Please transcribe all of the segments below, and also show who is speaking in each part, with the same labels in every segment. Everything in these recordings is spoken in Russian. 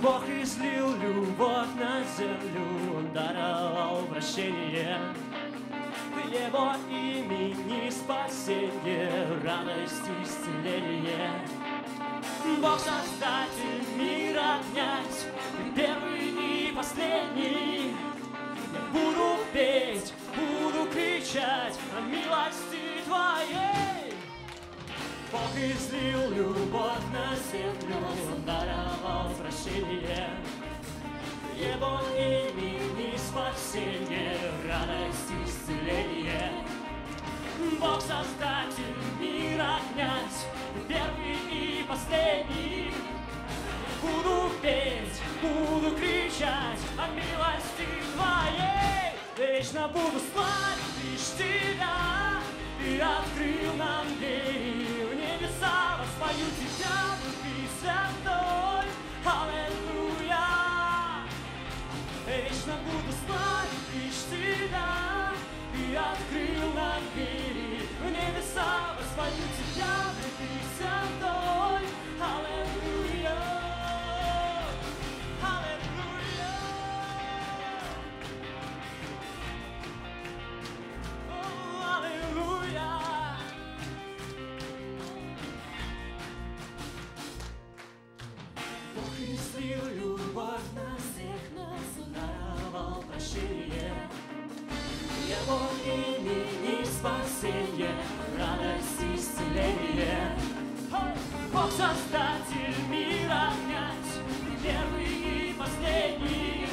Speaker 1: Бог излил любовь на землю, Он даровал прощение. В Его имени спасение, радость, исцеление. Бог создатель мира, князь, первый и последний. Я буду петь, буду кричать о милости Твоей. Бог излил любовь на землю, Он даровал прощение. В Его имени спасение, радость, исцеление. Бог создатель мира, князь, первый и последний. Буду петь, буду кричать о милости Твоей. Вечно буду славить лишь Тебя. Ты открыл нам двери в небеса, воспою Тебя, Дух Святой. Аллилуйя. Вечно буду славить лишь Тебя. Ты открыл нам двери в небеса, воспою Тебя, Дух Святой. Аллилуйя. Аллилуйя. О, аллилуйя. Бог излил любовь на всех нас, Он даровал прощение. В Его имени спасение, радость, исцеление. Бог создатель мира, князь, первый и последний.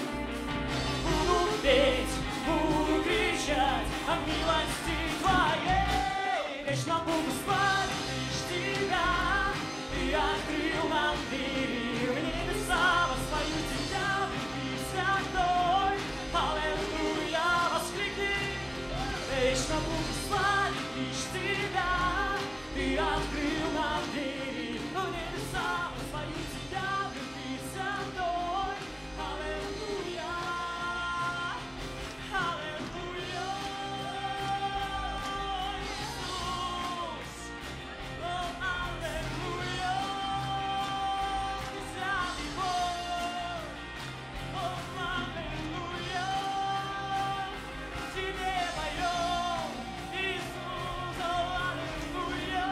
Speaker 1: Буду петь, буду кричать о милости Твоей. Вечно буду славить лишь Тебя. Ты открыл нам двери в небеса, воспою Тебя, Дух Святой. Аллилуйя, воскликни. Вечно буду славить лишь Тебя. Ты открыл нам двери в небеса, воспою Тебя, Дух Святой. Аллилуйя. Аллилуйя. Иисус. О, аллилуйя. Ты святый Бог. О, аллилуйя. Тебе поем, Иисус. О, аллилуйя.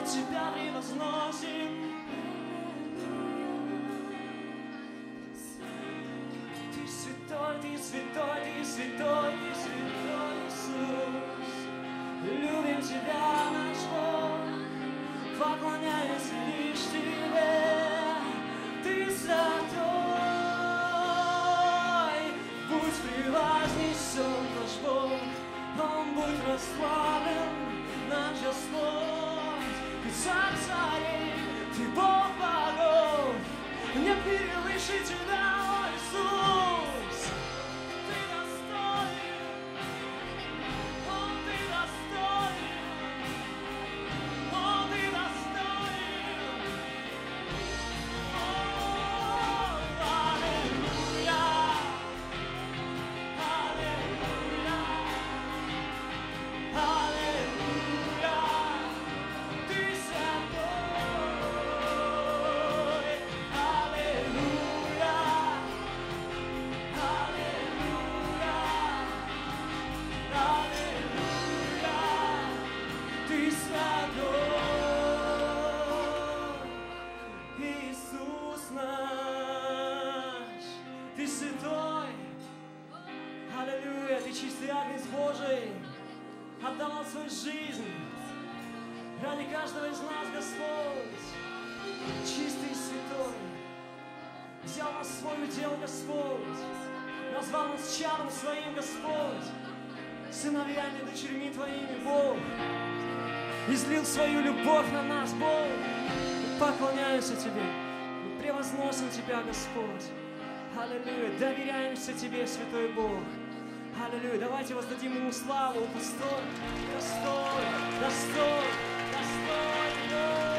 Speaker 1: Тебя превозносим. Ты святой, Ты святой, Ты святой, Ты святой, Иисус. Любим Тебя, наш Бог, поклоняюсь лишь Тебе. Ты святой, будь вознесен наш Бог, Он будет прославлен, наш Господь. Ты царь царей, Ты Бог богов, не превыше Тебя, о Иисус. Ты достоин, О, Ты достоин, О, Ты достоин. О, аллилуйя, аллилуйя, аллилуйя. Ты святой, аллилуйя, аллилуйя, аллилуйя. Ты святой, Иисус наш. Ты святой, аллилуйя. Ты чистый агнец Божий, отдал свою жизнь ради каждого из нас, Господь. Чистый и святой, взял нас в свой удел, Господь, назвал нас чадом своим, Господь, сыновьями и дочерьми Твоими, Бог, излил свою любовь на нас, Бог. Мы поклоняемся Тебе, мы превозносим Тебя, Господь. Аллилуйя, доверяемся Тебе, Святой Бог. Аллилуйя, давайте воздадим Ему славу, Он достоин, достоин, достоин, достоин, Бог.